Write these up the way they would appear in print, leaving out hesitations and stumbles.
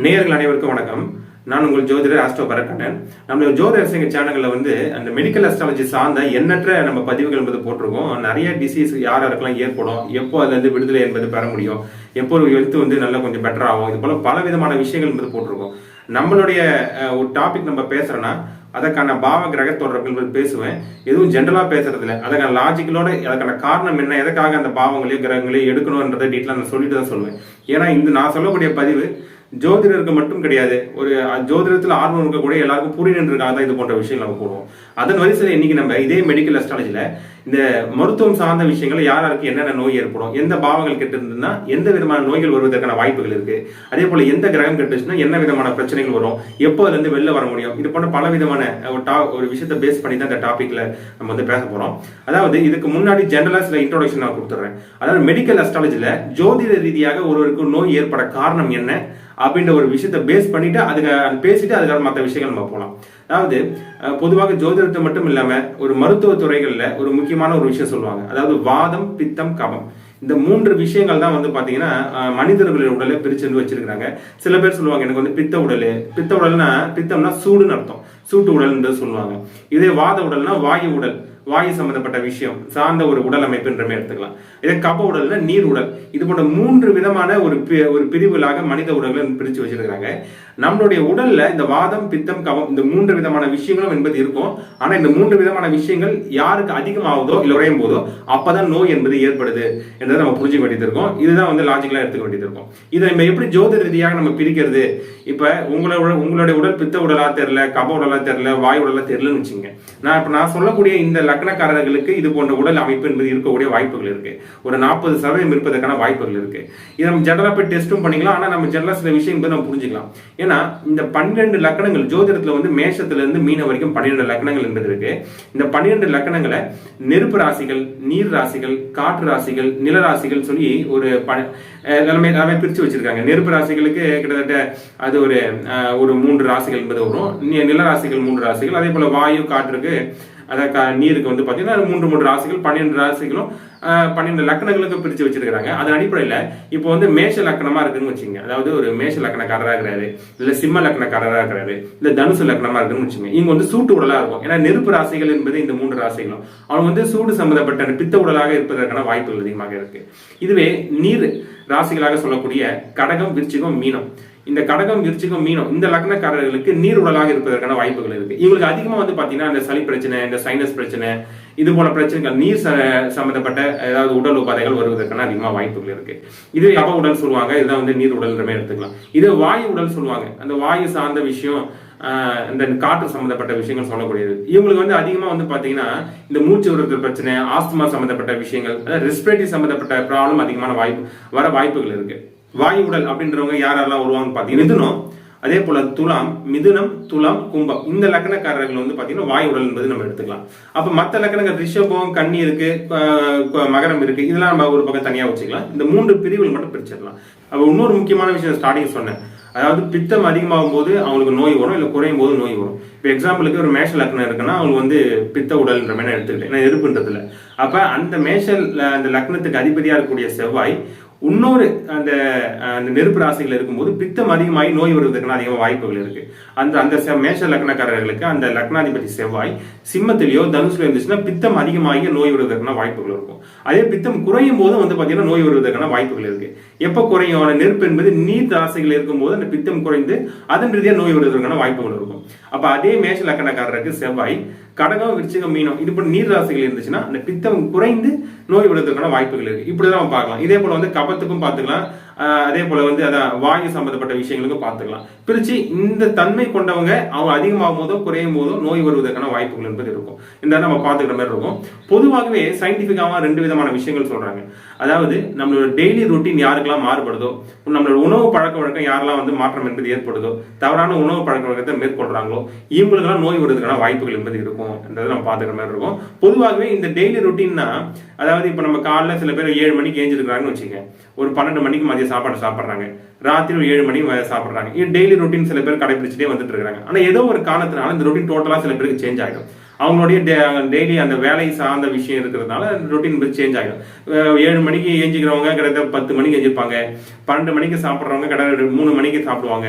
நேயர்கள் அனைவருக்கும் வணக்கம். நான் உங்கள் ஜோதிடர் ஆஸ்ட்ரோ பரக்கண்ணன். நம்ம ஜோதிடர் சேனல்ல அந்த மெடிக்கல் அஸ்ட்ராலஜி சார்ந்த எண்ணற்ற நம்ம பதிவுகள் என்பது போட்டிருக்கோம். நிறைய டிசீஸ் யாருக்கெல்லாம் ஏற்படும், எப்போ அதுல இருந்து விடுதலை என்பது பெற முடியும், எப்போ ஒரு ஹெல்த் நல்லா கொஞ்சம் பெட்டர் ஆகும், இது போல பல விதமான விஷயங்கள் என்பது போட்டிருக்கோம். நம்மளுடைய ஒரு டாபிக் நம்ம பேசுறோம்னா அதற்கான பாவ கிரக தொடர்புகள் பேசுவேன். எதுவும் ஜென்ரலா பேசுறது இல்லை. அதுக்கான லாஜிக்கலோட அதுக்கான காரணம் என்ன, எதுக்காக அந்த பாவங்களையும் கிரகங்களையும் எடுக்கணும்ன்றதை டீட்டெயிலாக நான் சொல்லிட்டு தான் சொல்லுவேன். ஏன்னா நான் சொல்லக்கூடிய பதிவு ஜோதிடருக்கு மட்டும் கிடையாது, ஒரு ஜோதிடத்தில் ஆர்வம் இருக்கக்கூடிய எல்லாருக்கும் புரியணுன்றதுக்காக தான் இது போன்ற விஷயங்கள் நம்ம போடுவோம். அதன் வரிசையில் இன்னைக்கு நம்ம இதே மெடிக்கல் அஸ்ட்ராலஜில இந்த மருத்துவம் சார்ந்த விஷயங்கள் யாருக்கு என்னென்ன நோய் ஏற்படும், எந்த பாவங்கள் கெட்டு இருந்ததுன்னா எந்த விதமான நோய்கள் வருவதற்கான வாய்ப்புகள் இருக்கு, அதே போல எந்த கிரகம் கெட்டுச்சுன்னா என்ன விதமான பிரச்சனைகள் வரும், எப்போ அதுல இருந்து வெளில வர முடியும், இது போன்ற பல விதமான ஒரு விஷயத்தை பேஸ் பண்ணி தான் இந்த டாபிக்ல நம்ம பேச போறோம். அதாவது இதுக்கு முன்னாடி ஜெனரலா சில இன்ட்ரோடக்ஷன் நான் கொடுத்துறேன். அதாவது மெடிக்கல் அஸ்ட்ராலஜில ஜோதிட ரீதியாக ஒருவருக்கு நோய் ஏற்பட காரணம் என்ன அப்படின்ற ஒரு விஷயத்தை பேஸ் பண்ணிட்டு அதுக்கு பேசிட்டு அதுக்காக மற்ற விஷயங்கள் நம்ம போகலாம். அதாவது பொதுவாக ஜோதிடத்தை மட்டும் இல்லாம ஒரு மருத்துவ துறைகள்ல ஒரு முக்கியமான ஒரு விஷயம் சொல்லுவாங்க. அதாவது வாதம், பித்தம், கபம், இந்த மூன்று விஷயங்கள் தான் பாத்தீங்கன்னா மனிதர்களுடைய உடலை பிரிச்சு வச்சிருக்காங்க. சில பேர் சொல்லுவாங்க எனக்கு பித்த உடல். பித்த உடல்னா பித்தம்னா சூடுன்னு அர்த்தம், சூட்டு உடல் சொல்லுவாங்க. இதே வாத உடல்னா வாயு உடல், வாயு சம்பந்தப்பட்ட விஷயம் சார்ந்த ஒரு உடல் அமைப்புன்ற மாதிரி எடுத்துக்கலாம். இதே கப உடல்னா நீர் உடல். இது போன்ற மூன்று விதமான ஒரு பிரிவுகளாக மனித உடல்களை பிரிச்சு வச்சிருக்காங்க. நம்மளுடைய உடல்ல இந்த வாதம், பித்தம், கபம் இந்த மூன்று விதமான விஷயங்களும் என்பது இருக்கும். ஆனா இந்த மூன்று விதமான விஷயங்கள் யாருக்கு அதிகமாகுதோ இல்லை குறையும் போதோ அப்பதான் நோய் என்பது ஏற்படுது என்றதை நம்ம புரிஞ்சுக்க வேண்டியது இருக்கும். இதுதான் லாஜிக்கலா எடுத்துக்க வேண்டியது இருக்கும். இதை நம்ம எப்படி ஜோதிட ரீதியாக நம்ம பிரிக்கிறது? இப்ப உங்களுடைய உடல் பித்த உடலா தெரியல, கப உடலா தெரியல, வாயு உடலா தெரியலன்னு வச்சுங்க. நான் சொல்லக்கூடிய இந்த லக்னக்காரர்களுக்கு இது போன்ற உடல் அமைப்பு என்பது இருக்கக்கூடிய வாய்ப்புகள் இருக்கு. ஒரு 40% இருப்பதற்கான வாய்ப்புகள் இருக்கு. இதை நம்ம ஜெனரலா போய் டெஸ்டும் பண்ணிக்கலாம். ஆனா நம்ம ஜெனரலா சில விஷயம் நம்ம புரிஞ்சுக்கலாம். ஏன்னா இந்த 12 லக்கணங்கள் ஜோதிடத்துல மேஷத்துல இருந்து மீன வரைக்கும் 12 லக்கணங்கள் என்பது இருக்கு. இந்த 12 லக்கணங்களை நெருப்பு ராசிகள், நீர் ராசிகள், காற்று ராசிகள், நில ராசிகள் சொல்லி ஒரு எல்லாமே பிரிச்சு வச்சிருக்காங்க. நெருப்பு ராசிகளுக்கு கிட்டத்தட்ட அது ஒரு 3 ராசிகள் என்பது வரும். நில ராசிகள் 3 ராசிகள், அதே போல வாயு, காற்றுக்கு அதாவது நீருக்கு பாத்தீங்கன்னா 3 ராசிகள், 12 ராசிகளும் 12 லக்கணங்களுக்கு பிரிச்சு வச்சிருக்காங்க. அதன் அடிப்படையில இப்போ மேஷ லக்கணமா இருக்குன்னு வச்சுங்க. அதாவது ஒரு மேஷ லக்கணக்காரரா இருக்கிறாரு, இல்ல சிம்ம லக்கணக்காரரா இருக்கிறாரு, இல்ல தனுசு லக்கணமா இருக்குன்னு வச்சுங்க. இவங்க சூட்டு உடலா இருக்கும். ஏன்னா நெருப்பு ராசிகள் என்பது இந்த 3 ராசிகளும் அவங்க சூடு சம்பந்தப்பட்ட பித்த உடலாக இருப்பதற்கான வாய்ப்புகள் அதிகமாக இருக்கு. இதுவே நீர் ராசிகளாக சொல்லக்கூடிய கடகம், விருச்சிகம், மீனம், இந்த கடகம், விருச்சிகம், மீனம் இந்த லக்னக்காரர்களுக்கு நீர் உடலாக இருப்பதற்கான வாய்ப்புகள் இருக்கு. இவங்களுக்கு அதிகமா பாத்தீங்கன்னா இந்த சளி பிரச்சனை, இந்த சைனஸ் பிரச்சனை, இது போல பிரச்சனைகள், நீர் சம்பந்தப்பட்ட ஏதாவது உடல் உபாதைகள் வருவதற்கான அதிகமா வாய்ப்புகள் இருக்கு. இது கப உடல் சொல்லுவாங்க. இதுதான் நீர் உடல் எடுத்துக்கலாம். இது வாயு உடல் சொல்லுவாங்க. அந்த வாயு சார்ந்த விஷயம், இந்த காற்று சம்பந்தப்பட்ட விஷயங்கள் சொல்லக்கூடியது. இவங்களுக்கு அதிகமா பாத்தீங்கன்னா இந்த மூச்சு விடுறது பிரச்சனை, ஆஸ்துமா சம்பந்தப்பட்ட விஷயங்கள், ரெஸ்பிரேட்டரி சம்பந்தப்பட்ட ப்ராப்ளம் அதிகமான வாய்ப்புகள் இருக்கு. வாயு உடல் அப்படின்றவங்க யாரெல்லாம் வருவாங்க பாத்தீங்கன்னா மிதுனம், அதே போல துலாம், மிதுனம், துலாம், கும்பம் இந்த லக்கணக்காரர்கள் பாத்தீங்கன்னா வாயு உடல் என்பது நம்ம எடுத்துக்கலாம். அப்ப மற்ற லக்கணங்கள் ரிஷபம், கன்னி இருக்கு, மகரம் இருக்கு, இதெல்லாம் நம்ம ஒரு பக்கம் தனியா வச்சுக்கலாம். இந்த 3 பிரிவுகள் மட்டும் பிரிச்சிடலாம். அப்ப இன்னொரு முக்கியமான விஷயம் ஸ்டார்டிங் சொன்னேன். அதாவது பித்தம் அதிகமாகும் போது அவங்களுக்கு நோய் வரும், இல்லை குறையும் போது நோய் வரும். இப்போ எக்ஸாம்பிளுக்கு ஒரு மேஷ லக்னம் இருக்குன்னா அவங்களுக்கு பித்த உடல்ன்ற மாதிரி எடுத்துக்கிட்டேன் எதிர்ப்புன்றதுல. அப்ப அந்த அந்த லக்னத்துக்கு அதிபதியா இருக்கக்கூடிய செவ்வாய் இன்னொரு அந்த நெருப்பு ராசிகள் இருக்கும்போது பித்தம் அதிகமாகி நோய் வருவதற்கான அதிகமாக வாய்ப்புகள் இருக்கு. அந்த மேஷ லக்னக்காரர்களுக்கு அந்த லக்னாதிபதி செவ்வாய் சிம்மத்திலேயோ தனுசுல இருந்துச்சுன்னா பித்தம் அதிகமாகி நோய் வருவதற்கான வாய்ப்புகள் இருக்கும். அதே பித்தம் குறையும் போது பாத்தீங்கன்னா நோய் வருவதற்கான வாய்ப்புகள் இருக்கு. எப்ப குறையும்? நெருப்பு என்பது நீர் ராசிகள் இருக்கும்போது அந்த பித்தம் குறைந்து அதன் ரீதியா நோய் வருவதற்கான வாய்ப்புகள் இருக்கும். அப்ப அதே மேஷ லக்கணக்காரருக்கு செவ்வாய் கடகம், விருச்சிகம், மீனம் இது போல நீர் ராசிகள் இருந்துச்சுன்னா அந்த பித்தம் குறைந்து நோய் வருவதற்கான வாய்ப்புகள் இருக்கு. இப்படிதான் நம்ம பார்க்கலாம். இதே போல கபத்துக்கும் பார்த்துக்கலாம். அதே போல அதான் வாயு சம்பந்தப்பட்ட விஷயங்களுக்கும் பார்த்துக்கலாம். பிரிச்சு இந்த தன்மை கொண்டவங்க அவங்க அதிகமாகும் போதோ குறையும் போதோ நோய் வருவதற்கான வாய்ப்புகள் என்பது இருக்கும். இந்த நம்ம பார்த்துக்கிற மாதிரி இருக்கும். பொதுவாகவே சயின்டிபிக்காக 2 விதமான விஷயங்கள் சொல்றாங்க. அதாவது நம்மளோட டெய்லி ரொட்டீன் யாருக்கெல்லாம் மாறுபடுதோ, நம்மளோட உணவு பழக்க வழக்கம் யாரெல்லாம் மாற்றம் என்பது ஏற்படுதோ, தவறான உணவு பழக்க வழக்கத்தை மேற்கொள்றாங்களோ இவங்களுக்கெல்லாம் நோய் வருவதற்கான வாய்ப்புகள் என்பது இருக்கும் என்றதை நம்ம பார்த்துக்கிற மாதிரி இருக்கும். பொதுவாகவே இந்த டெய்லி ரொட்டீன்னா அதாவது இப்ப நம்ம காலைல சில பேர் 7 மணிக்கு ஏஞ்சிருக்காங்கன்னு வச்சுக்க, ஒரு 12 மணிக்கு மதிய சாப்பாடு சாப்பிட்றாங்க, ராத்திரி ஒரு 7 மணிக்கு சாப்பிட்றாங்க. இது டெய்லி ரொட்டீன் சில பேர் கடைபிடிச்சிட்டே வந்துட்டு இருக்காங்க. ஆனா ஏதோ ஒரு காரணத்தினால இந்த ரொட்டீன் டோட்டலா சில பேருக்கு சேஞ்ச் ஆகிடும். அவங்களுடைய டெய்லி அந்த வேலை சார்ந்த விஷயம் இருக்கிறதுனால ரொட்டீன் சேஞ்ச் ஆகிடும். 7 மணிக்கு ஏஞ்சிக்கிறவங்க கிட்டத்தட்ட 10 மணிக்கு ஏஞ்சிருப்பாங்க. 12 மணிக்கு சாப்பிட்றவங்க கிட்ட 3 மணிக்கு சாப்பிடுவாங்க.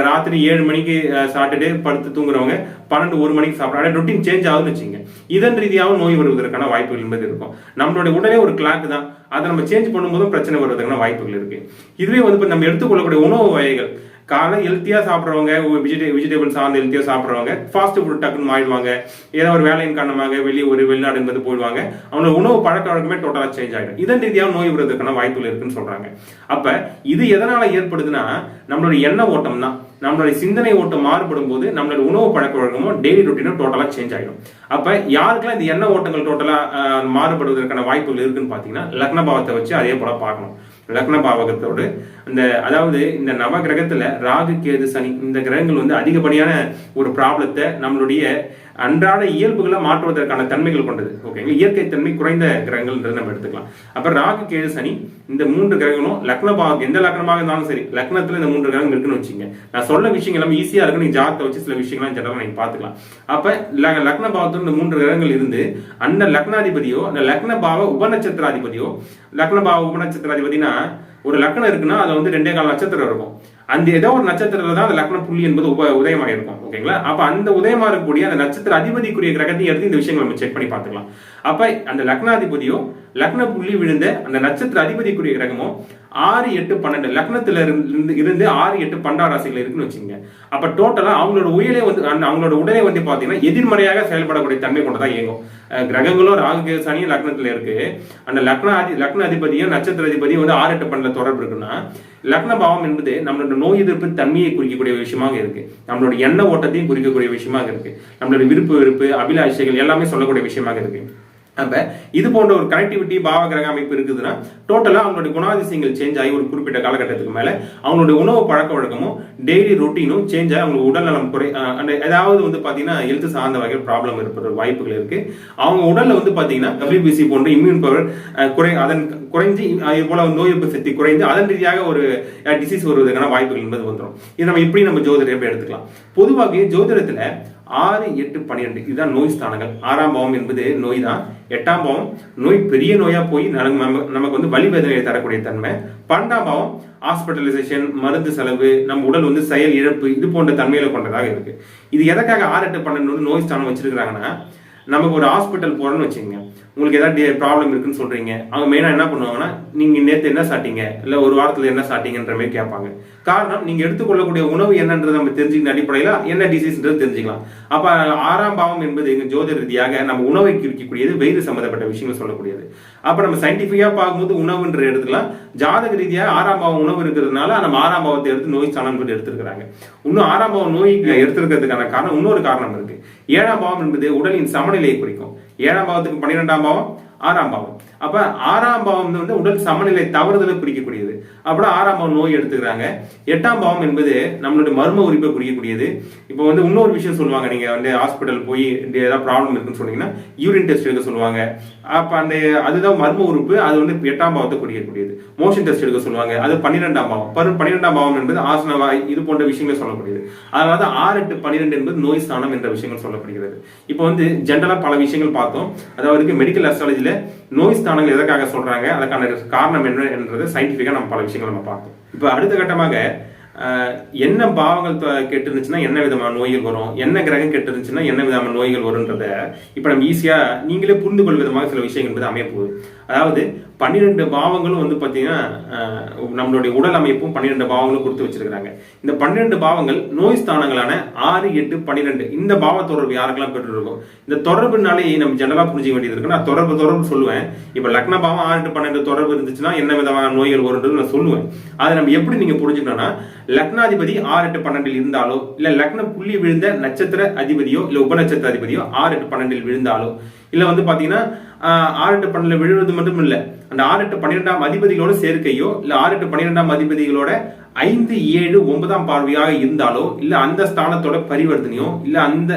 ராத்திரி 7 மணிக்கு சாப்பிட்டுட்டு படுத்து தூங்குறவங்க 12-1 மணிக்கு சாப்பிட்றாங்க. ரொட்டீன் சேஞ்ச் ஆகுதுன்னு வச்சுங்க. இதன் ரீதியாகவும் நோய் வருவதற்கான வாய்ப்புகள் என்பது இருக்கும். நம்மளுடைய உடலே ஒரு கிளாக் தான், அதை நம்ம சேஞ்ச் பண்ணும்போதும் பிரச்சனை வருவதற்கான வாய்ப்புகள் இருக்கு. இதுவே வந்து நம்ம எடுத்துக்கொள்ளக்கூடிய உணவு வகைகள், காலை ஹெல்த்தியா சாப்பிட்றவங்க, வெஜிடபிள் சார்ந்து ஹெல்த்தியா சாப்பிட்றவங்க ஃபாஸ்ட் ஃபுட் டக்குன்னு மாறிடுவாங்க. ஏதோ ஒரு வேலையின் காரணமாக வெளிநாடு என்பது போயிடுவாங்க. அவங்களோட உணவு பழக்க வழக்கமே டோட்டலா சேஞ்ச் ஆகிடும். இதன் ரீதியாக நோய் வருவதற்கான வாய்ப்புகள் இருக்குன்னு சொல்றாங்க. அப்ப இது எதனால ஏற்படுதுன்னா நம்மளுடைய எண்ண ஓட்டம் தான். நம்மளுடைய சிந்தனை ஓட்டம் மாறுபடும் போது நம்மளுடைய உணவு பழக்க வழக்கமும் டெய்லி ரொட்டீனும் டோட்டலா சேஞ்ச் ஆகிடும். அப்ப யாருக்கெல்லாம் இந்த எண்ண ஓட்டங்கள் டோட்டலா மாறுபடுவதற்கான வாய்ப்புகள் இருக்குன்னு பாத்தீங்கன்னா லக்ன பாவத்தை வச்சு அதே போல பார்க்கணும். லக்ன பாவகத்தோடு அதாவது இந்த நவ கிரகத்துல ராகு கேது சனி இந்த கிரகங்கள் வந்து அதிகப்படியான ஒரு ப்ராப்ளத்தை நம்மளுடைய அன்றாட இயல்புகளை மாற்றுவதற்கான தன்மைகள் கொண்டது. ஓகேங்களா, இயற்கை தன்மை குறைந்த கிரகங்கள்ன்றது நம்ம எடுத்துக்கலாம். அப்ப ராகு கேது சனி இந்த 3 கிரகங்களும் லக்ன பாவம் எந்த லக்னமாக இருந்தாலும் சரி, லக்னத்துல இந்த 3 கிரகம் இருக்குன்னு வச்சுங்க. நான் சொல்ல விஷயங்கள் எல்லாமே ஈஸியா இருக்கு, நீங்க ஜாதகத்தை வச்சு சில விஷயங்கள்லாம் ஜெனரலா நீங்க பாத்துக்கலாம். அப்ப லக்ன பாவத்துல இந்த 3 கிரகங்கள் இருந்து அந்த லக்னாதிபதியோ அந்த லக்ன பாவ உபநட்சத்திராதிபதியோ, லக்ன பாவ உபநட்சத்திராதிபதினா ஒரு லக்னம் இருக்குன்னா அதுல வந்து 2.25 நட்சத்திரம் இருக்கும். அந்த ஏதோ ஒரு நட்சத்திரத்துல தான் அந்த லக்ன புள்ளி என்பது உதயமா இருக்கும். ஓகேங்களா, அப்ப அந்த உதயமா இருக்கக்கூடிய அந்த நட்சத்திர அதிபதிக்குரிய கிரகத்தையும் எடுத்து இந்த விஷயங்களை நம்ம செக் பண்ணி பார்த்துக்கலாம். அப்ப அந்த லக்னாதிபதியோ லக்ன புள்ளி விழுந்த அந்த நட்சத்திர அதிபதிக்குரிய கிரகமோ 6, 8, 12 லக்னத்துல இருந்து 6, 8, 12 ராசிகள் இருக்குன்னு வச்சுங்க. அப்ப டோட்டலா அவங்களோட உடலே வந்து பாத்தீங்கன்னா எதிர்மறையாக செயல்படக்கூடிய தன்மை கொண்டதா இயங்கும். கிரகங்களும் ராகு சனி லக்னத்துல இருக்கு. அந்த லக்ன அதிபதியும் நட்சத்திர அதிபதியும் வந்து 6, 8, 12 தொடர்பு இருக்குன்னா லக்ன பாவம் என்பது நம்மளோட நோய் எதிர்ப்பு தன்மையை குறிக்கக்கூடிய விஷயமாக இருக்கு. நம்மளோட எண்ண ஓட்டத்தையும் குறிக்கக்கூடிய விஷயமாக இருக்கு. நம்மளோட விருப்பு வெறுப்பு அபிலாஷைகள் எல்லாமே சொல்லக்கூடிய விஷயமாக இருக்கு. அப்ப இது போன்ற ஒரு கனெக்டிவிட்டி பாவ கிரக அமைப்பு இருக்குதுன்னா டோட்டலா அவங்களுடைய குணாதிசயங்கள் சேஞ்ச் ஆகி ஒரு குறிப்பிட்ட காலகட்டத்துக்கு மேல அவங்களுடைய உணவு பழக்க வழக்கமும் டெய்லி ரொட்டீனும் சேஞ்ச் ஆகி அவங்களுக்கு உடல் நலம் ஏதாவது வந்து பாத்தீங்கன்னா ஹெல்த் சார்ந்த வகையில் ப்ராப்ளம் ஏற்படுற வாய்ப்புகள் இருக்கு. அவங்க உடல்ல வந்து பாத்தீங்கன்னா WBC போன்ற இம்யூன் பவர் குறைஞ்சு இது போல நோய் எதிர்ப்பு சக்தி குறைந்து அதன் ரீதியாக ஒரு டிசீஸ் வருவதற்கான வாய்ப்புகள் என்பது வந்துடும். இது நம்ம இப்படி நம்ம ஜோதிடம் எடுத்துக்கலாம். பொதுவாக ஜோதிடத்துல 6, 8, 12 இதுதான் நோய் ஸ்தானங்கள். 6ஆம் பாவம் என்பது நோய் தான். 8ஆம் பாவம் நோய் பெரிய நோயா போய் நமக்கு வந்து வலி வேதனையை தரக்கூடிய தன்மை. 12ஆம் பாவம் ஹாஸ்பிட்டலைசேஷன், மருந்து செலவு, நம்ம உடல் வந்து செயல் இழப்பு இது போன்ற தன்மையில கொண்டதாக இருக்கு. இது எதற்காக 6, 8, 12 நோய் ஸ்தானம் வச்சிருக்காங்கன்னா, நமக்கு ஒரு ஹாஸ்பிட்டல் போறோம்னு வச்சுக்கோங்க, உங்களுக்கு ஏதாவது ப்ராப்ளம் இருக்குன்னு சொல்றீங்க, அவங்க மெயினா என்ன பண்ணுவாங்கன்னா நீங்க நேற்று என்ன சாப்பிட்டீங்க இல்ல ஒரு வாரத்துல என்ன சாப்பிட்டீங்கன்ற மாதிரி கேட்பாங்க. காரணம் நீங்க எடுத்துக்கொள்ளக்கூடிய உணவு என்னன்றது நம்ம தெரிஞ்சுக்கிற அடிப்படையில என்ன டிசீஸ்ன்றது தெரிஞ்சுக்கலாம். அப்ப 6ஆம் பாவம் என்பது எங்க ஜோதிட ரீதியாக நம்ம உணவை குறிக்கக்கூடியது, வயிறு சம்பந்தப்பட்ட விஷயங்கள் சொல்லக்கூடியது. அப்ப நம்ம சயின்டிபிக்கா பார்க்கும்போது உணவுன்ற எடுத்துக்கலாம். ஜாதக ரீதியாக 6ஆம் பாவம் உணவு இருக்கிறதுனால நம்ம 6ஆம் பாவத்தை எடுத்து நோய் ஸ்தானம் எடுத்திருக்கிறாங்க. இன்னும் 6ஆம் பாவம் நோய் எடுத்திருக்கிறதுக்கான காரணம் இன்னொரு காரணம் இருக்கு. 7ஆம் பாவம் என்பது உடலின் சமநிலையை குறிக்கும். 7ஆம் பாவத்துக்கு 12ஆம் பாவம் 6ஆம் பாவம். அப்ப 6ஆம் பாவம் வந்து உடல் சமநிலை தவறுதலை குறிக்கக்கூடியது. அப்புறம் 6ஆம் பாவம் நோய் எடுத்துக்கிறாங்க. 8ஆம் பாவம் என்பது நம்மளுடைய மர்ம உறுப்பை குறிக்கக்கூடியது. இப்போ வந்து இன்னொரு விஷயம் சொல்லுவாங்க, நீங்க வந்து ஹாஸ்பிட்டல் போய் ஏதாவது ப்ராப்ளம் இருக்குன்னு சொன்னீங்கன்னா யூரின் டெஸ்ட் எடுக்க சொல்லுவாங்க. அப்ப அந்த அதுதான் மர்ம உறுப்பு, அது வந்து 8ஆம் பாவத்தை குறிக்கக்கூடியது. மோஷன் டெஸ்ட் எடுக்க சொல்லுவாங்க, அது 12ஆம் பாவம். 12ஆம் பாவம் என்பது ஆசனவாய் இது போன்ற விஷயங்களை சொல்லக்கூடியது. அதனால 6, 8, 12 என்பது நோய் ஸ்தானம் என்ற விஷயங்கள் சொல்லப்படுகிறது. இப்போ வந்து ஜென்ரலா பல விஷயங்கள் பார்த்தோம். அதாவது மெடிக்கல் அஸ்ட்ராலஜில நோய் ஸ்தானங்கள் எதற்காக சொல்றாங்க, அதுக்கான காரணம் என்ன என்றது சயின்டிபிக்கா நம்ம பல விஷயங்கள் நம்ம பார்த்தோம். இப்ப அடுத்த கட்டமாக என்ன பாவங்கள் கெட்டு இருந்துச்சுன்னா என்ன விதமான நோய்கள் வரும், என்ன கிரகம் கெட்டு இருந்துச்சுன்னா என்ன விதமான நோய்கள் வரும்ன்றத இப்ப நம்ம ஈஸியா நீங்களே புரிந்து கொள்ளும் விதமாக சில விஷயங்கள் என்பது அமைய போகுது. அதாவது 12 பாவங்களும் வந்து பாத்தீங்கன்னா நம்மளுடைய உடல் அமைப்பும் 12 பாவங்களும் கொடுத்து வச்சிருக்காங்க. இந்த 12 பாவங்கள் நோய் ஸ்தானங்களான 6, 8, 12 இந்த பாவ தொடர்பு யாருக்கெல்லாம் பெற்று இருக்கும். இந்த தொடர்புனாலே நம்ம ஜெனரலா புரிஞ்சுக்க வேண்டியது இருக்கு. நான் தொடர்பு சொல்லுவேன். இப்ப லக்ன பாவம் 6, 8, 12 தொடர்பு இருந்துச்சுன்னா என்ன விதமான நோய்கள் வரும்ன்றது நான் சொல்லுவேன். அதை நம்ம எப்படி நீங்க புரிஞ்சுக்கணும்னா, லக்னாதிபதி 6, 8, 12 இருந்தாலோ இல்ல லக்ன புள்ளி விழுந்த நட்சத்திர அதிபதியோ இல்ல உபநட்சத்திர அதிபதியோ 6, 8, 12 விழுந்தாலோ இல்ல வந்து பாத்தீங்கன்னா 6, 8, 12 விழுவது மட்டும் இல்ல அந்த 6 8 12ஆம் அதிபதிகளோட சேர்க்கையோ இல்ல 6 8 12ஆம் அதிபதிகளோட 5 7 9ஆம் பார்வையாக இருந்தாலோ இல்ல அந்த ஸ்தானத்தோட பரிவர்த்தனையோ இல்ல அந்த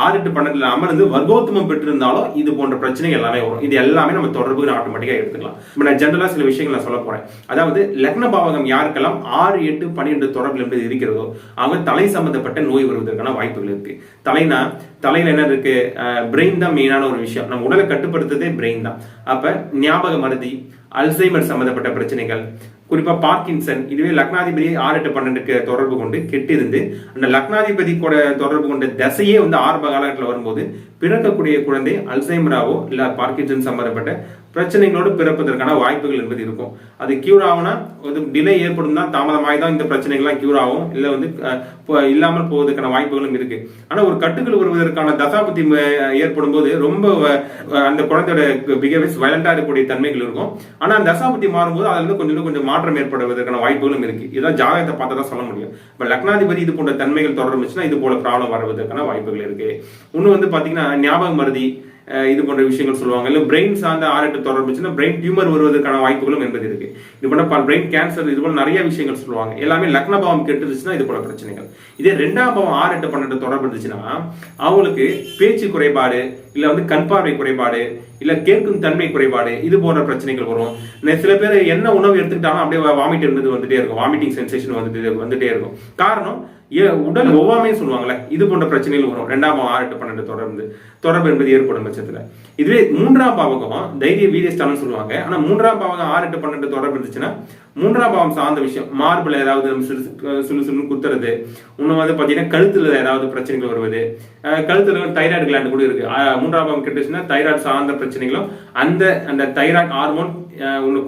6 8 12ல அமர்ந்து வர்க்கோத்தமம் பெற்றிருந்தாலோ இது போன்ற பிரச்சனைகள் எல்லாமே வரும். இது எல்லாமே நம்ம தொடர்பு ஆட்டோமேட்டிக்கா எடுத்துக்கலாம். இப்ப நான் ஜெனரலா சில விஷயங்கள் நான் சொல்ல போறேன். அதாவது லக்ன பாவகம் யாருக்கெல்லாம் 6 8 12 தொடர்பு என்பது இருக்கிறதோ அவங்க தலை சம்பந்தப்பட்ட நோய் வருவதற்கான வாய்ப்புகள் இருக்கு. தலையில என்ன இருக்கு, பிரெயின் தான் மெயினான ஒரு விஷயம். நம்ம உடலை கட்டுப்படுத்துறதே பிரெயின் தான். அப்ப ஞாபக மறதி, அல்சைமர் சம்பந்தப்பட்ட பிரச்சனைகள், குறிப்பா பார்க்கின்சன், இதுவே லக்னாதிபதி 6 8 12க்கு தொடர்பு கொண்டு கெட்டிருந்து அந்த லக்னாதிபதி கூட தொடர்பு கொண்ட தசையே வந்து ஆரம்ப காலகட்டத்தில் வரும்போது பிறக்கக்கூடிய குழந்தை அல்சைமராவோ இல்ல பார்க்கின்சன் சம்பந்தப்பட்ட பிரச்சனைகளோடு பிறப்பதற்கான வாய்ப்புகள் என்பது இருக்கும். அது கியூர் ஆகும்னா டிலே ஏற்படும் தான், தாமதமாகி தான் இந்த பிரச்சனைகள்லாம் கியூர் ஆகும், இல்ல வந்து இல்லாமல் போவதற்கான வாய்ப்புகளும் இருக்கு. ஆனா ஒரு கட்டுக்குள் வருவதற்கான தசாபுத்தி ஏற்படும் போது ரொம்ப அந்த குழந்தையோட பிஹேவியர்ஸ் வயலண்டா இருக்கக்கூடிய தன்மைகள் இருக்கும். ஆனா அந்த தசாபுத்தி மாறும்போது அதுல இருந்து கொஞ்சம் மாற்றம் ஏற்படுவதற்கான வாய்ப்புகளும் இருக்கு. இதான் ஜாதகத்தை பார்த்தா தான் சொல்ல முடியும். இப்ப லக்னாதிபதி இது போன்ற தன்மைகள் தொடர்ந்துச்சுன்னா இது போல ப்ராப்ளம் வருவதற்கான வாய்ப்புகள் இருக்கு. இன்னும் வந்து பாத்தீங்கன்னா ஞாபக மறதி இது போன்ற விஷயங்கள் சொல்லுவாங்க. இல்ல பிரெயின் சார்ந்த 6 8 தொடர்புச்சுன்னா பிரெயின் டியூமர் வருவதற்கான வாய்ப்புகளும் என்பது இருக்கு. இது போல பிரெயின் கேன்சர் இது போல நிறைய விஷயங்கள் சொல்லுவாங்க. எல்லாமே லக்ன பாவம் கெட்டுருச்சுன்னா இது போல பிரச்சனைகள். இதே 2ஆம் பாவம் 6 8 12 தொடர்பு இருந்துச்சுன்னா அவங்களுக்கு பேச்சு குறைபாடு இல்ல வந்து கண் பார்வை குறைபாடு இல்ல கேட்கும் தன்மை குறைபாடு இது போன்ற பிரச்சனைகள் வரும். சில பேர் என்ன உணவு எடுத்துக்கிட்டாலும் அப்படியே வாமிட் இருந்தது வந்துட்டே இருக்கும், வாமிட்டிங் சென்சேஷன் வந்துட்டே இருக்கும். காரணம் உடல் ஒவ்வாமை சொல்லுவாங்கல்ல, இது போன்ற பிரச்சனைகள் வரும். 2ஆம் பாவம் 6 8 12 தொடர்பு என்பது ஏற்படும் பட்சத்துல. இதுவே 3ஆம் பாவகம் தைரிய வீரியஸ்தானம் சொல்லுவாங்க. ஆனா 3ஆம் பாவகம் 6 8 12 தொடர்பு இருந்துச்சுன்னா 3ஆம் பாவம் சார்ந்த விஷயம், மார்பிள் ஏதாவது சுழு குத்துறது, இன்னும் வந்து பாத்தீங்கன்னா கழுத்துல ஏதாவது பிரச்சனைகள் வருவது, கழுத்துல தைராய்டு கிளாண்ட் கூட இருக்கு. 3ஆம் பாவம் கெட்டுச்சுன்னா தைராய்டு சார்ந்த பிரச்சனைகளும் அந்த தைராய்டு ஹார்மோன்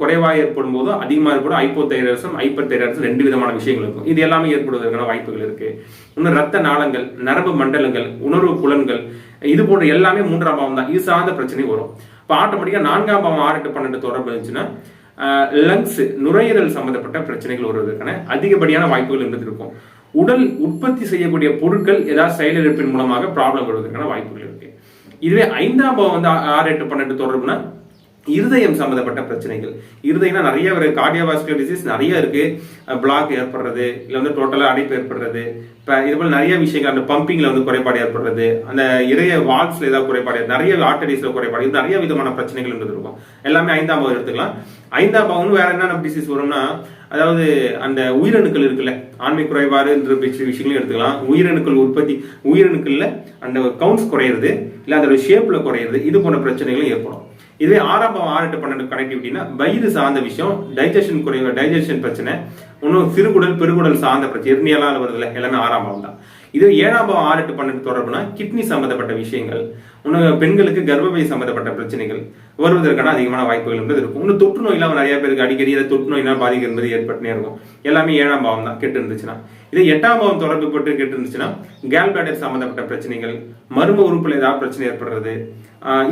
குறைவாக ஏற்படும் போதும் அதிகமாக ஏற்படும். ஹைப்போதைராய்டிசம், ஹைப்பர் தைராய்டிசம் 2 விதமான விஷயங்கள் இருக்கும். இது எல்லாமே ஏற்படுவதற்கான வாய்ப்புகள் இருக்கு. இன்னும் ரத்த நாளங்கள், நரம்பு மண்டலங்கள், உணர்வு புலன்கள் இது போன்ற எல்லாமே 3ஆம் பாவம் தான். இது சார்ந்த பிரச்சனை வரும். இப்போ ஆட்டோமேட்டிக்கா 4ஆம் பாவம் 6 8 12 தொடர்பு இருந்துச்சுன்னா லங்ஸ், நுரையீரல் சம்பந்தப்பட்ட பிரச்சனைகள் வருவதற்கான அதிகப்படியான வாய்ப்புகள் என்பது இருக்கும். உடல் உற்பத்தி செய்யக்கூடிய பொருட்கள் ஏதாவது செயலிழப்பின் மூலமாக ப்ராப்ளம் வருவதற்கான வாய்ப்புகள் இருக்கு. இதுவே 5ஆம் பாவம் வந்து 6 8 12 தொடர்புனா இருதயம் சம்பந்தப்பட்ட பிரச்சனைகள். இருதயம்னா நிறைய ஒரு கார்டியோவாஸ்குலர் டிசீஸ் நிறைய இருக்கு. பிளாக் ஏற்படுறது இல்ல வந்து டோட்டலா அடைப்பு ஏற்படுறது, இது போல நிறைய விஷயங்கள். அந்த பம்பிங்ல வந்து குறைபாடு ஏற்படுறது, அந்த இதய வால்ஸ்ல ஏதாவது குறைபாடு, நிறைய ஆர்டரிஸ்ல குறைபாடு, இது நிறைய விதமான பிரச்சனைகள் இருந்தது இருக்கும். எல்லாமே 5ஆம் பாவம் எடுத்துக்கலாம். 5ஆம் பாவம் வேற என்ன டிசீஸ் வரும்னா, அதாவது அந்த உயிரணுக்கள் இருக்குல்ல, ஆண்மை குறைபாடு விஷயங்களும் எடுத்துக்கலாம். உயிரணுக்கள்ல அந்த கவுண்ட்ஸ் குறையிறது இல்ல அதோட ஷேப்ல குறையிறது, இது போன்ற பிரச்சனைகளும் ஏற்படும். இதுவே 6ஆம் பாவம் 6 8 12 கனெக்டிவிட்டினா வயிறு சார்ந்த விஷயம், டைஜஷன் பிரச்சனை, இன்னும் சிறுகுடல் பெருகுடல் சார்ந்த பிரச்சனை, எர்னியெல்லாம் வருதுல, எல்லாமே 6ஆம் பாவம் தான். இது 7ஆம் பாவம் 6 8 12 தொடர்புனா கிட்னி சம்பந்தப்பட்ட விஷயங்கள், இன்னும் பெண்களுக்கு கர்ப்பப்பை சம்பந்தப்பட்ட பிரச்சனைகள் வருவதற்கான அதிகமான வாய்ப்புகள் என்பது இருக்கும். இன்னும் தொற்று நோயெல்லாம் நிறைய பேருக்கு அடிக்கடி தொற்று நோயினால் பாதிக்க என்பது ஏற்பட்டுனே இருக்கும். எல்லாமே 7ஆம் பாவம் தான் கெட்டு இருந்துச்சுன்னா. இது 8ஆம் பாவம் தொடர்பு பட்டு கெட்டு இருந்துச்சுன்னா கேல் பிளாடர் சம்பந்தப்பட்ட பிரச்சனைகள், மர்ம உறுப்புல ஏதாவது பிரச்சனை ஏற்படுறது,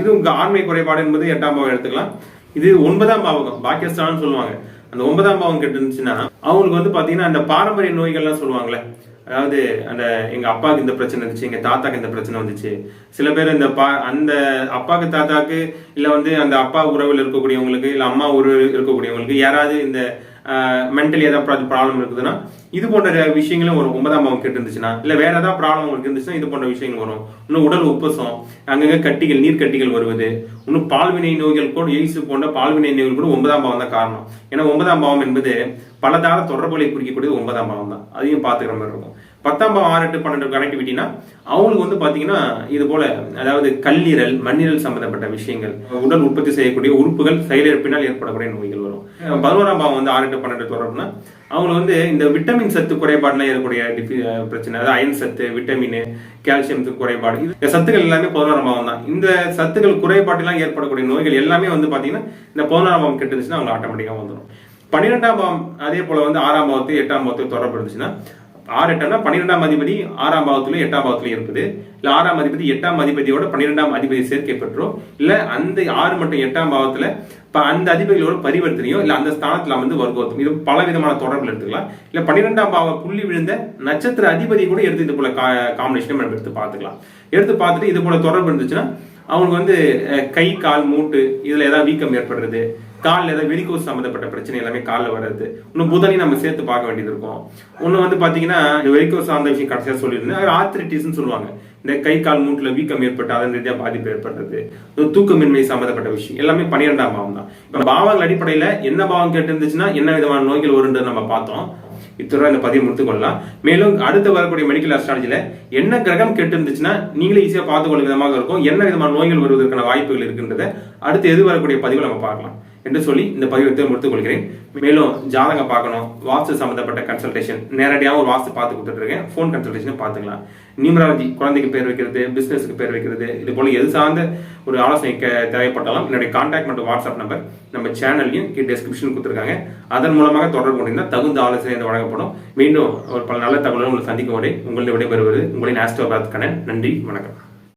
இது உங்க ஆண்மை குறைபாடு என்பது 8ஆம் பாவம் எடுத்துக்கலாம். இது 9ஆம் பாவகம் பாக்கியஸ்தானம் சொல்லுவாங்க. அந்த 9ஆம் பாவம் கெட்டு இருந்துச்சுன்னா அவங்களுக்கு வந்து பாத்தீங்கன்னா அந்த பாரம்பரிய நோய்கள்லாம் சொல்லுவாங்களே, அதாவது அந்த எங்க அப்பாவுக்கு இந்த பிரச்சனை இருந்துச்சு, எங்க தாத்தாக்கு இந்த பிரச்சனை வந்துச்சு. சில பேர் அந்த அந்த அப்பாவுக்கு தாத்தாக்கு இல்ல வந்து அந்த அப்பா உறவில் இருக்கக்கூடியவங்களுக்கு இல்ல அம்மா உறவில் இருக்கக்கூடியவங்களுக்கு யாராவது இந்த மென்டலி ஏதாவது ப்ராப்ளம் இருக்குதுன்னா இது போன்ற விஷயங்களும் வரும். 9ஆம் பாவம் கெட்டு இருந்துச்சுன்னா இல்ல வேற ஏதாவது ப்ராப்ளம் உங்களுக்கு இருந்துச்சுன்னா இது போன்ற விஷயங்கள் வரும். இன்னும் உடல் உப்பசம், அங்கங்க கட்டிகள், நீர் கட்டிகள் வருவது, இன்னும் பால்வினை நோய்கள் கூட, எய்ஸ் போன்ற பால்வினை நோய்கள் கூட 9ஆம் பாவம் தான் காரணம். ஏன்னா 9ஆம் பாவம் என்பது பலதார தொடர்புகளை குறிக்கக்கூடியது 9ஆம் பாவம் தான். அதையும் பாத்துக்கிற மாதிரி இருக்கும். 10ஆம் பாவம் 6 8 12 கனெக்டிவிட்டினா அவங்களுக்கு வந்து பாத்தீங்கன்னா இது போல அதாவது கல்லீரல், மண்ணீரல் சம்பந்தப்பட்ட விஷயங்கள், உடல் உற்பத்தி செய்யக்கூடிய உறுப்புகள் செயலிழப்பினால் ஏற்படக்கூடிய நோய்கள் வரும். 11ஆம் பாவம் வந்து 6 8 12 தொடர்புனா அவங்களுக்கு வந்து இந்த விட்டமின் சத்து குறைபாடுல ஏற்படக்கூடிய பிரச்சனை, அதாவது அயன் சத்து, விட்டமின், கால்சியம் குறைபாடு, இந்த சத்துக்கள் எல்லாமே 11ஆம் பாவம் தான். இந்த சத்துக்கள் குறைபாட்டெல்லாம் ஏற்படக்கூடிய நோய்கள் எல்லாமே வந்து பாத்தீங்கன்னா இந்த 11ஆம் பாவம் கெட்டு இருந்துச்சுன்னா அவங்க ஆட்டோமேட்டிக்கா வந்துடும். 12ஆம் பாவம் அதே போல வந்து 6ஆம் பாவத்து 8ஆம் பாவத்து தொடர்பு இருந்துச்சுன்னா 6 8 12ஆம் அதிபதி 6ஆம் பாவத்திலும் 8ஆம் பாவத்திலும் இருக்குது. இல்ல 6ஆம் அதிபதி 8ஆம் அதிபதியோட 12ஆம் அதிபதி சேர்க்கை பெற்றோ இல்ல அந்த 6 மற்றும் 8ஆம் பாவத்துல அந்த அதிபதிகளோட பரிவர்த்தனையோ இல்ல அந்த ஸ்தானத்துல வந்து வர்க்கோத்தம், இது பல விதமான தொடர்புல எடுத்துக்கலாம். இல்ல 12ஆம் பாவ புள்ளி விழுந்த நட்சத்திர அதிபதி கூட எடுத்து இது போல காம்பினேஷன் நம்ம எடுத்து பார்த்துக்கலாம். எடுத்து பார்த்துட்டு இது போல தொடர்பு இருந்துச்சுன்னா அவங்களுக்கு வந்து கை கால் மூட்டு இதுல ஏதாவது வீக்கம் ஏற்படுறது, காலில் ஏதாவது வெரிகோஸ் சம்மந்தப்பட்ட பிரச்சனை எல்லாமே காலில் வர்றது, இன்னும் புதனையும் நம்ம சேர்த்து பார்க்க வேண்டியது இருக்கும். இன்னும் வந்து பாத்தீங்கன்னா இந்த வெரிகோஸ் சார்ந்த விஷயம் கடைசியாக சொல்லியிருந்தேன். ஆர்த்ரைட்டிஸ்ன்னு சொல்லுவாங்க, இந்த கை கால் மூட்டுல வீக்கம் ஏற்பட்டு அதன் ரீதியா பாதிப்பு ஏற்படுறது, தூக்கமின்மை சம்பந்தப்பட்ட விஷயம் எல்லாமே 12ஆம் பாவம் தான். இப்ப பாவங்கள் அடிப்படையில என்ன பாவம் கேட்டு இருந்துச்சுன்னா என்ன விதமான நோய்கள் வருன்றது நம்ம பார்த்தோம். இத்துடன் இந்த பதிவை முடித்துக் கொள்ளலாம். மேலும் அடுத்து வரக்கூடிய மெடிக்கல் அஸ்ட்ராலஜில என்ன கிரகம் கெட்டு இருந்துச்சுன்னா நீங்களே ஈஸியா பார்த்துக்கொள்ள விதமாக இருக்கும், என்ன விதமான நோய்கள் வருவதற்கான வாய்ப்புகள் இருக்கின்றத அடுத்து எது வரக்கூடிய பதிவு நம்ம பார்க்கலாம் என்று சொல்லி இந்த பதிவை முடித்துக் கொள்கிறேன். மேலும் ஜாதகம் பார்க்கணும், வாஸ்து சம்பந்தப்பட்ட கன்சல்டேஷன் நேரடியாக ஒரு வாஸ்து பார்த்து கொடுத்துட்டு இருக்கேன், போன் கன்சல்டேஷன் பார்த்துக்கலாம். நியூமராலஜி, குழந்தைக்கு பேர் வைக்கிறது, பிசினஸ்க்கு பேர் வைக்கிறது, இது போல எது சார்ந்த ஒரு ஆலோசனை தேவைப்பட்டாலும் என்னுடைய கான்டாக்ட் மற்றும் வாட்ஸ்அப் நம்பர் நம்ம சேனல்லையும் டிஸ்கிரிப்ஷன் கொடுத்துருக்காங்க. அதன் மூலமாக தொடர்பு கொண்டிருந்தால் தகுந்த ஆலோசனை வழங்கப்படும். மீண்டும் ஒரு பல நல்ல தகவல்கள் உங்களை சந்திக்கும் வரை உங்களை விடைபெறுவது உங்களின் ஆஸ்ட்ரோபாத் கண்ணன். நன்றி, வணக்கம்.